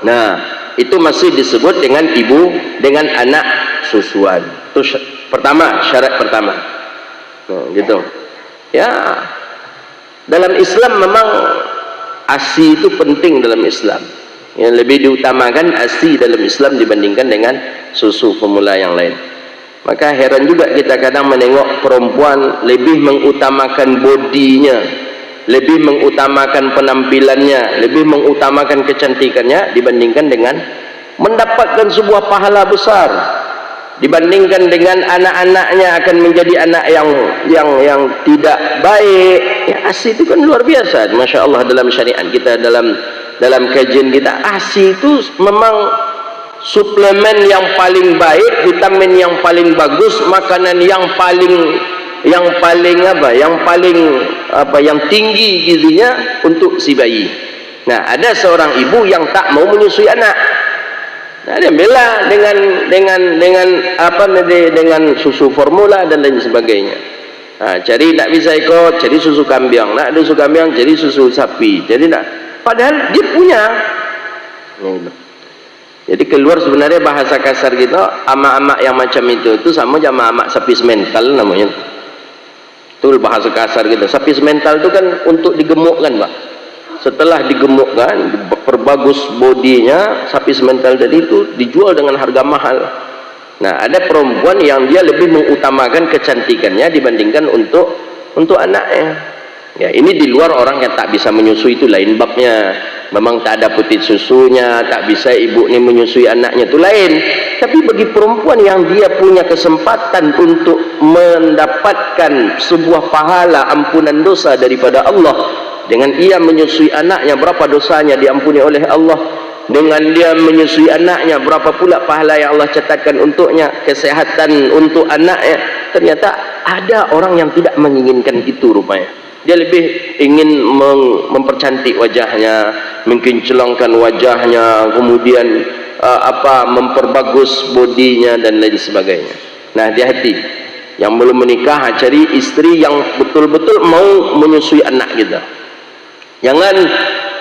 nah itu masih disebut dengan ibu dengan anak susuan. Itu pertama, syarat pertama. Nah, gitu. Ya, dalam Islam memang ASI itu penting dalam Islam. Yang lebih diutamakan ASI dalam Islam dibandingkan dengan susu formula yang lain. Maka heran juga kita kadang menengok perempuan lebih mengutamakan bodinya, lebih mengutamakan penampilannya, lebih mengutamakan kecantikannya dibandingkan dengan mendapatkan sebuah pahala besar, dibandingkan dengan anak-anaknya akan menjadi anak yang tidak baik. Ya, ASI itu kan luar biasa, masya Allah. Dalam syariat kita, dalam kajian kita, ASI itu memang suplemen yang paling baik, vitamin yang paling bagus, makanan yang tinggi gizinya untuk si bayi. Nah, ada seorang ibu yang tak mau menyusui anak. Nah, dia bela dengan susu formula dan lain sebagainya. Nah, cari tak bisa ikut, cari susu kambing. Nak ada susu kambing, cari susu sapi. Jadi tak, padahal dia punya. Jadi keluar sebenarnya bahasa kasar kita, amak-amak yang macam itu sama aja amak-amak sapis mental namanya. Itu bahasa kasar kita. Sapis mental itu kan untuk digemukkan, Pak. Setelah digemukkan, perbagus bodinya, sapis mental tadi itu dijual dengan harga mahal. Nah, ada perempuan yang dia lebih mengutamakan kecantikannya dibandingkan untuk anaknya. Ya, ini di luar orang yang tak bisa menyusui, itu lain babnya. Memang tak ada putih susunya, tak bisa ibu ini menyusui anaknya, itu lain. Tapi bagi perempuan yang dia punya kesempatan untuk mendapatkan sebuah pahala ampunan dosa daripada Allah, dengan ia menyusui anaknya, berapa dosanya diampuni oleh Allah. Dengan dia menyusui anaknya, berapa pula pahala yang Allah catatkan untuknya, kesehatan untuk anaknya. Ternyata ada orang yang tidak menginginkan itu rupanya. Dia lebih ingin mempercantik wajahnya, mengkinclongkan wajahnya, kemudian memperbagus bodinya dan lain sebagainya. Nah, hati-hati. Yang belum menikah, cari istri yang betul-betul mau menyusui anak kita. Jangan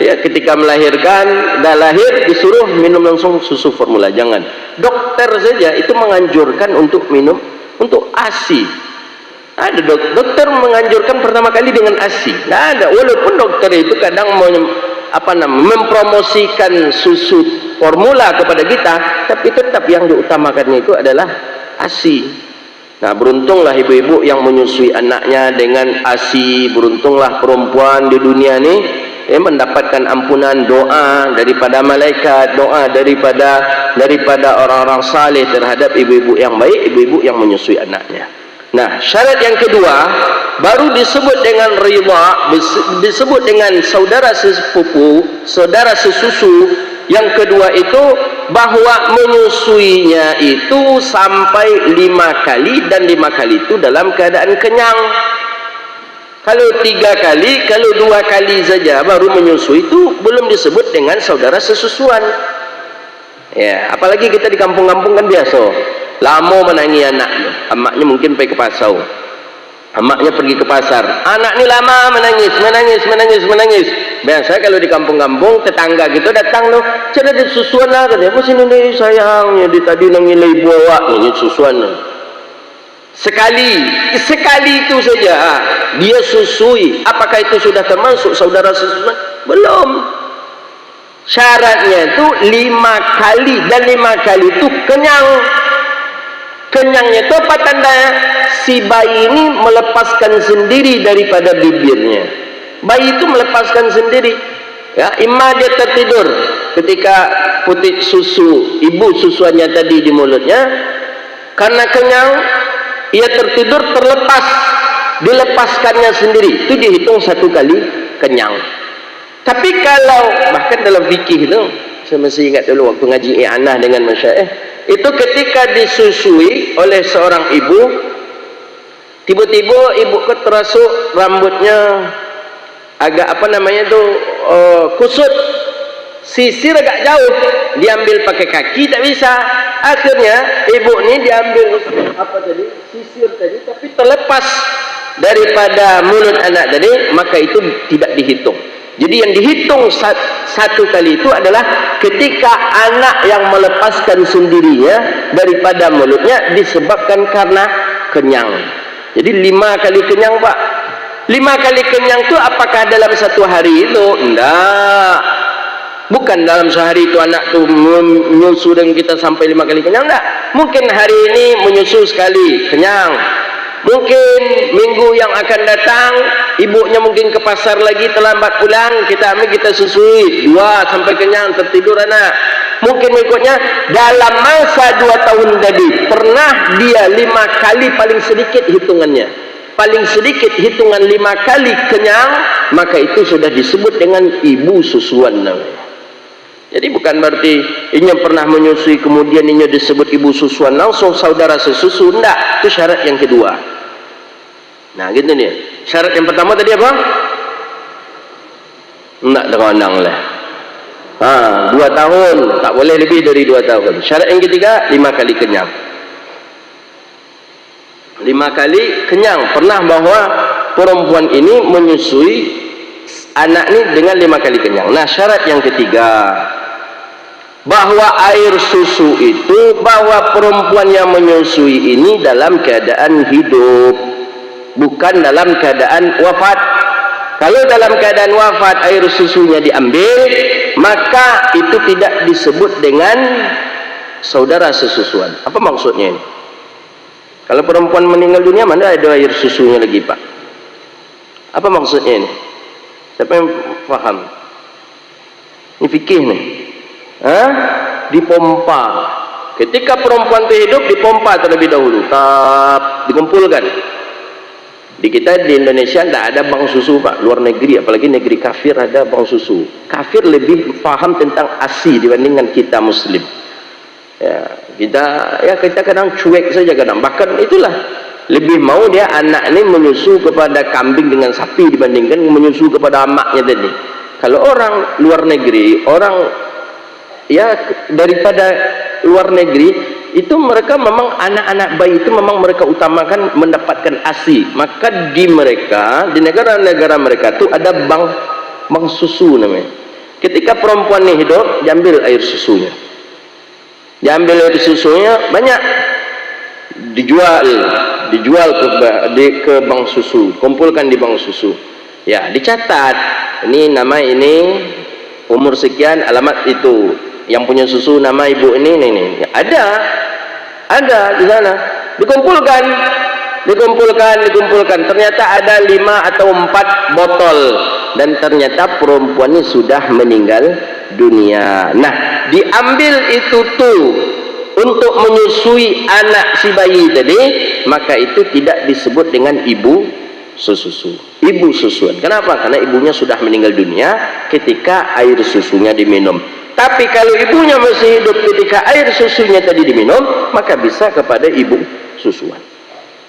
ya ketika melahirkan, dah lahir disuruh minum langsung susu formula, jangan. Dokter saja itu menganjurkan untuk minum untuk ASI. Ada dokter menganjurkan pertama kali dengan ASI. Tidak ada, walaupun dokter itu kadang mempromosikan susu formula kepada kita, tapi tetap yang diutamakannya itu adalah ASI. Nah, beruntunglah ibu-ibu yang menyusui anaknya dengan ASI, beruntunglah perempuan di dunia ini mendapatkan ampunan doa daripada malaikat, doa daripada orang-orang saleh terhadap ibu-ibu yang baik, ibu-ibu yang menyusui anaknya. Nah, syarat yang kedua baru disebut dengan ridha, disebut dengan saudara sepupu, saudara sesusu. Yang kedua itu bahwa menyusuinya itu sampai 5 kali, dan 5 kali itu dalam keadaan kenyang. Kalau 3 kali, kalau 2 kali saja baru menyusui itu belum disebut dengan saudara sesusuan. Ya, apalagi kita di kampung-kampung kan biasa. Lama menangi anaknya, amaknya mungkin pergi ke pasar, amaknya pergi ke pasar, anak ni lama menangis. Biasa kalau di kampung-kampung tetangga gitu datang loh, cara dia susuan lah katanya, apa sini nih sayangnya di tadi nangilai bawa ini susuan. Sekali itu saja dia susui, apakah itu sudah termasuk saudara sesusuan? Belum. Syaratnya itu 5 kali, dan 5 kali itu kenyang. Kenyangnya itu apa tandanya? Si bayi ini melepaskan sendiri daripada bibirnya. Bayi itu melepaskan sendiri. Ya, imma dia tertidur ketika putih susu ibu susuannya tadi di mulutnya, karena kenyang ia tertidur, terlepas, dilepaskannya sendiri, itu dihitung 1 kali kenyang. Tapi kalau bahkan dalam fikih itu, saya masih ingat dulu waktu ngaji i'anah dengan masyaikh, itu ketika disusui oleh seorang ibu, tiba-tiba ibu terasuk rambutnya agak kusut, sisir agak jauh, diambil pakai kaki tak bisa. Akhirnya ibu ni diambil sisir tadi, tapi terlepas daripada mulut anak tadi, maka itu tidak dihitung. Jadi yang dihitung 1 kali itu adalah ketika anak yang melepaskan sendirinya daripada mulutnya disebabkan karena kenyang. Jadi 5 kali kenyang, Pak. 5 kali kenyang itu apakah dalam 1 hari itu? Enggak. Bukan dalam sehari itu anak tu menyusu dengan kita sampai 5 kali kenyang, enggak. Mungkin hari ini menyusu sekali kenyang. Mungkin minggu yang akan datang ibunya mungkin ke pasar lagi, terlambat pulang, kita ambil, kita susui 2 sampai kenyang, tertidur anak. Mungkin berikutnya dalam masa 2 tahun tadi pernah dia 5 kali paling sedikit hitungannya, paling sedikit hitungan 5 kali kenyang, maka itu sudah disebut dengan ibu susuan namanya. Jadi bukan berarti ini pernah menyusui kemudian ini disebut ibu susuan langsung saudara sesusu, enggak. Itu syarat yang kedua. Nah gitu nih. Syarat yang pertama tadi apa? Enggak teronang lah. 2 tahun, tak boleh lebih dari 2 tahun. Syarat yang ketiga 5 kali kenyang. 5 kali kenyang. Pernah bahwa perempuan ini menyusui anak ini dengan 5 kali kenyang. Nah syarat yang ketiga, bahwa air susu itu, bahwa perempuan yang menyusui ini dalam keadaan hidup, bukan dalam keadaan wafat. Kalau dalam keadaan wafat air susunya diambil, maka itu tidak disebut dengan saudara sesusuan. Apa maksudnya ini? Kalau perempuan meninggal dunia, mana ada air susunya lagi, Pak? Apa maksudnya ini? Siapa yang paham? Ini fikih nih. Dipompa. Ketika perempuan itu hidup, dipompa terlebih dahulu, dikumpulkan. Di kita di Indonesia tidak ada bank susu, Pak. Luar negeri, apalagi negeri kafir, ada bank susu. Kafir lebih paham tentang ASI dibandingkan kita Muslim. Kita kadang cuek saja kadang. Bahkan itulah lebih mau dia anak ini menyusu kepada kambing dengan sapi dibandingkan menyusu kepada amaknya tadi. Kalau orang luar negeri, orang daripada luar negeri itu, mereka memang anak-anak bayi itu memang mereka utamakan mendapatkan ASI. Maka di mereka, di negara-negara mereka itu ada bank bang susu namanya. Ketika perempuan ini hidup, diambil air susunya. Diambil air susunya banyak, dijual ke bank susu, kumpulkan di bank susu. Ya, dicatat. Ini nama ini, umur sekian, alamat itu. Yang punya susu nama ibu ini. Ya, ada di sana. Dikumpulkan. Ternyata ada 5 atau 4 botol. Dan ternyata perempuan ini sudah meninggal dunia. Nah, diambil itu tuh untuk menyusui anak si bayi tadi, maka itu tidak disebut dengan ibu susuan. Kenapa? Karena ibunya sudah meninggal dunia ketika air susunya diminum. Tapi kalau ibunya masih hidup ketika air susunya tadi diminum, maka bisa kepada ibu susuan.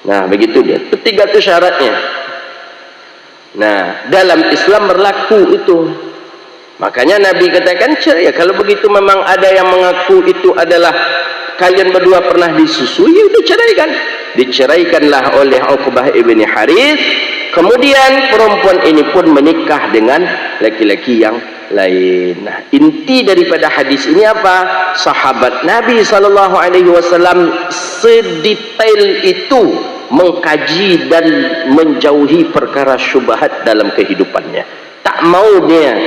Nah, begitu dia. Ketiga itu syaratnya. Nah, dalam Islam berlaku itu. Makanya Nabi katakan, ya kalau begitu memang ada yang mengaku itu adalah kalian berdua pernah disusui, itu ceraikan. Diceraikanlah oleh Uqbah ibni Harith. Kemudian perempuan ini pun menikah dengan laki-laki yang lain. Nah, inti daripada hadis ini apa? Sahabat Nabi SAW sedetail itu mengkaji dan menjauhi perkara syubhat dalam kehidupannya. Tak mau dia.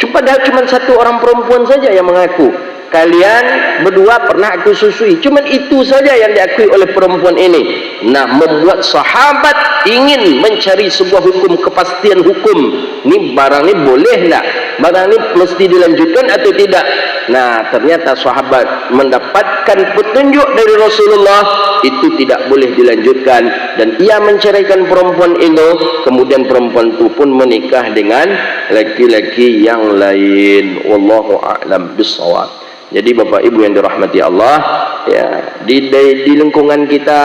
Padahal cuma satu orang perempuan saja yang mengaku, kalian berdua pernah aku susui. Cuma itu saja yang diakui oleh perempuan ini. Nah, membuat sahabat ingin mencari sebuah hukum, kepastian hukum. Ini barang ini boleh tak? Barang ini mesti dilanjutkan atau tidak? Nah, ternyata sahabat mendapatkan petunjuk dari Rasulullah, itu tidak boleh dilanjutkan. Dan ia menceraikan perempuan itu. Kemudian perempuan itu pun menikah dengan laki-laki yang lain. Wallahu a'lam bissawab. Jadi Bapak Ibu yang dirahmati Allah, ya, di lingkungan kita,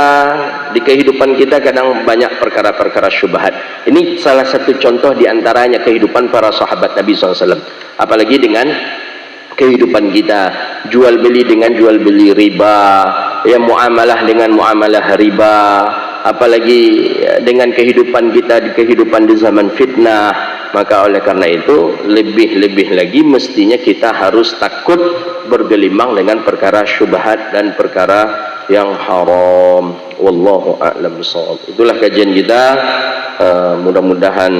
di kehidupan kita kadang banyak perkara-perkara syubhat. Ini salah satu contoh diantaranya kehidupan para sahabat Nabi SAW. Apalagi dengan kehidupan kita, jual beli dengan jual beli riba, ya, muamalah dengan muamalah riba. Apalagi ya, dengan kehidupan kita, di kehidupan di zaman fitnah. Maka oleh karena itu lebih-lebih lagi mestinya kita harus takut bergelimang dengan perkara syubhat dan perkara yang haram. Wallahu a'lam bishawab. Itulah kajian kita. Mudah-mudahan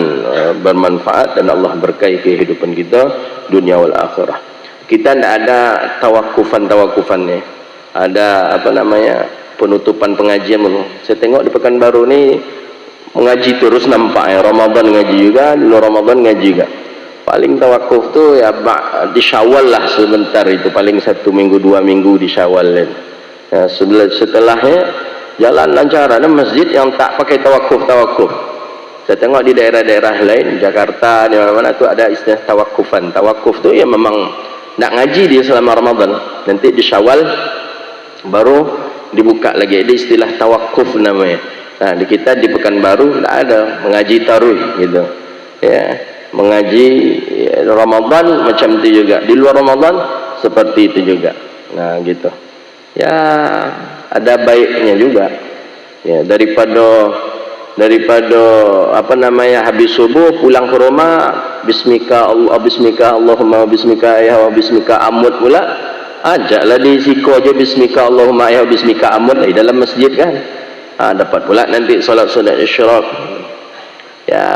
bermanfaat dan Allah berkahi kehidupan kita dunia wal akhirah. Kita tidak ada tawakufan-tawakufannya. Ada apa namanya, penutupan pengajian. Saya tengok di Pekanbaru ini mengaji terus nampak ya, Ramadan ngaji juga, di luar Ramadan ngaji juga. Paling tawakuf tuh ya di Syawal lah sebentar, itu paling 1 minggu 2 minggu di Syawal ya, setelahnya jalan lancar. Ada masjid yang tak pakai tawakuf. Saya tengok di daerah-daerah lain, Jakarta, di mana-mana tuh ada istilah tawakufan. Tawakuf tuh ya memang nak ngaji dia selama Ramadan, nanti di Syawal baru dibuka lagi. Ada istilah tawakuf namanya. Nah, di kita di Pekanbaru tidak ada mengaji tarawih gitu ya, mengaji ya, Ramadan macam itu juga, di luar Ramadan seperti itu juga. Nah gitu ya, ada baiknya juga ya, daripada apa namanya habis subuh pulang ke rumah bismika Allah, bismika Allahumma, bismika ya wa bismika amut pula, ajaklah di siko aja bismika Allahumma ya wa bismika amut di dalam masjid kan. Dapat pula nanti solat isyraq ya,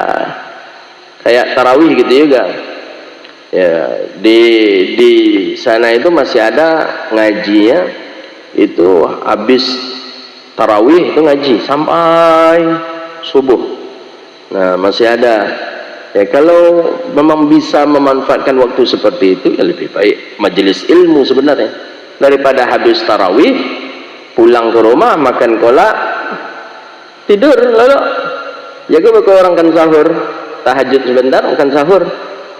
kayak tarawih gitu juga ya. Di sana itu masih ada ngajinya, itu habis tarawih itu ngaji sampai subuh. Nah, masih ada ya. Kalau memang bisa memanfaatkan waktu seperti itu ya lebih baik majelis ilmu sebenarnya, daripada habis tarawih pulang ke rumah makan kolak tidur lalu jaga bako orang kan sahur, tahajud sebentar makan sahur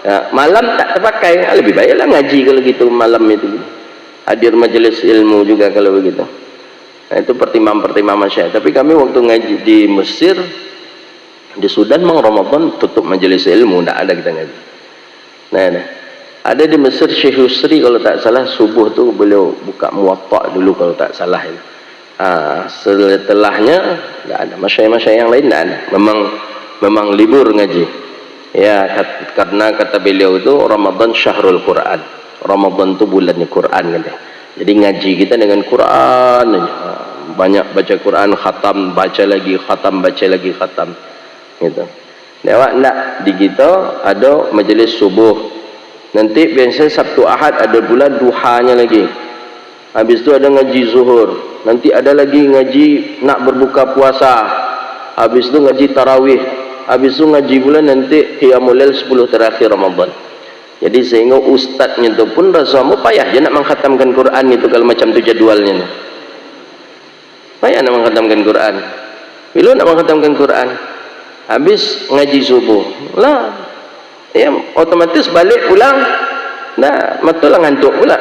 ya, malam tak terpakai. Lebih baiklah ngaji kalau gitu malam itu, hadir majelis ilmu juga kalau begitu. Nah, itu pertimbangan masyarakat. Tapi kami waktu ngaji di Mesir, di Sudan memang Ramadan tutup majelis ilmu, tidak ada kita ngaji. Nah, ada di Mesir Syekh Yusri kalau tak salah subuh tu beliau buka Muwatta dulu kalau tak salah ini. Setelahnya tidak ada, masyayikh yang lain tidak ada. Memang libur ngaji. Ya, karena kata beliau itu Ramadan syahrul Quran. Ramadan itu bulannya Quran kan ya. Jadi ngaji kita dengan Quran aja. Banyak baca Quran, khatam, baca lagi, khatam, baca lagi, khatam. Gitu. Lewat enggak di kita ada majelis subuh. Nanti biasanya Sabtu Ahad ada bulan duhanya lagi. Habis itu ada ngaji zuhur. Nanti ada lagi ngaji nak berbuka puasa. Habis itu ngaji tarawih. Habis itu ngaji bulan nanti qiyamul lail 10 terakhir Ramadan. Jadi sehingga ustadznya itu pun rasamu payah je nak mengkhatamkan Quran itu kalau macam tu jadwalnya. Payah nak mengkhatamkan Quran. Bila nak mengkhatamkan Quran? Habis ngaji subuh. Lah, ya otomatis balik pulang. Nah, matulah ngantuk pula.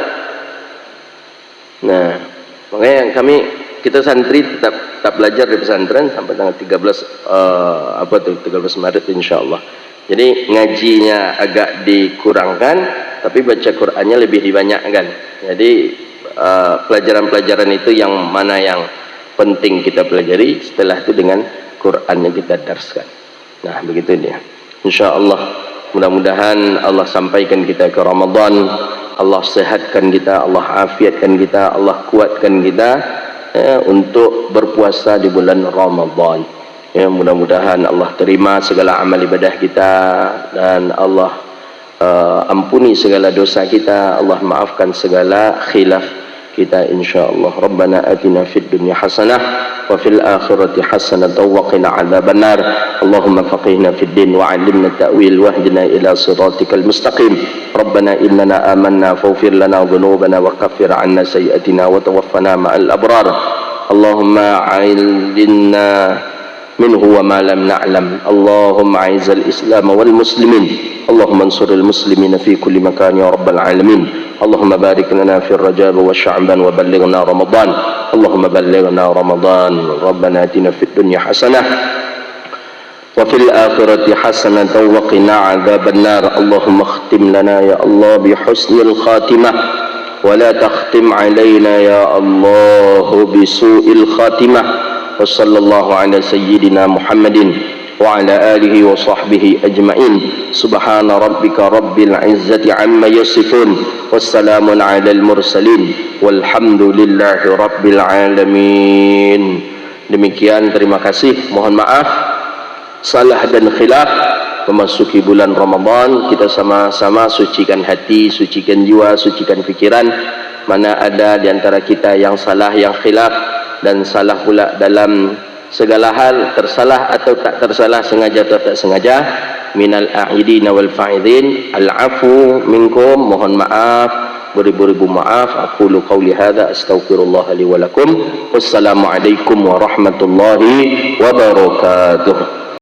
Nah, makanya kita santri tetap belajar di pesantren sampai tanggal 13 13 Maret insyaallah. Jadi ngajinya agak dikurangkan tapi baca Qur'annya lebih dibanyakkan. Jadi pelajaran-pelajaran itu yang mana yang penting kita pelajari, setelah itu dengan Qur'annya kita darskan. Nah, begitu dia. Insyaallah mudah-mudahan Allah sampaikan kita ke Ramadan, Allah sehatkan kita, Allah afiatkan kita, Allah kuatkan kita untuk berpuasa di bulan Ramadan. Ya, mudah-mudahan Allah terima segala amal ibadah kita dan Allah ampuni segala dosa kita, Allah maafkan segala khilaf kita insyaallah. Rabbana atina fid dunya hasanah wa fil akhirati hasanah wa qina adzabannar. Allahumma faqihna fid din wa 'allimna ta'wil wahdina ila siratikal mustaqim. Rabbana innana amanna faghfir lana dhunubana wa kaffir 'anna sayyi'atina wa tawaffana ma'al abrar. Allahumma 'allimna منه وما لم نعلم. اللهم أعز الإسلام والمسلمين. اللهم انصر المسلمين في كل مكان يا رب العالمين. اللهم بارك لنا في الرجب والشعبان وبلغنا رمضان. اللهم بلغنا رمضان. ربنا آتنا في الدنيا حسنة وفي الآخرة حسنة وقنا عذاب النار. اللهم اختم لنا يا الله بحسن الخاتمة ولا تختم علينا يا الله بسوء الخاتمة. وصلى الله على سيدنا محمد وعلى آله وصحبه أجمعين. سبحان ربك رب العزة عما يصفون والسلام على المرسلين والحمد لله رب العالمين. Demikian, terima kasih, mohon maaf salah dan khilaf. Memasuki bulan Ramadan, kita sama-sama sucikan hati, sucikan jiwa, sucikan pikiran. Mana ada di antara kita yang salah, yang khilaf dan salah pula dalam segala hal, tersalah atau tak tersalah, sengaja atau tak sengaja, minal a'idina wal fa'idin, al-afu minkum, mohon maaf, beribu-ribu maaf. Aqulu qawli hadha astaghfirullah li wa lakum. Wassalamualaikum warahmatullahi wabarakatuh.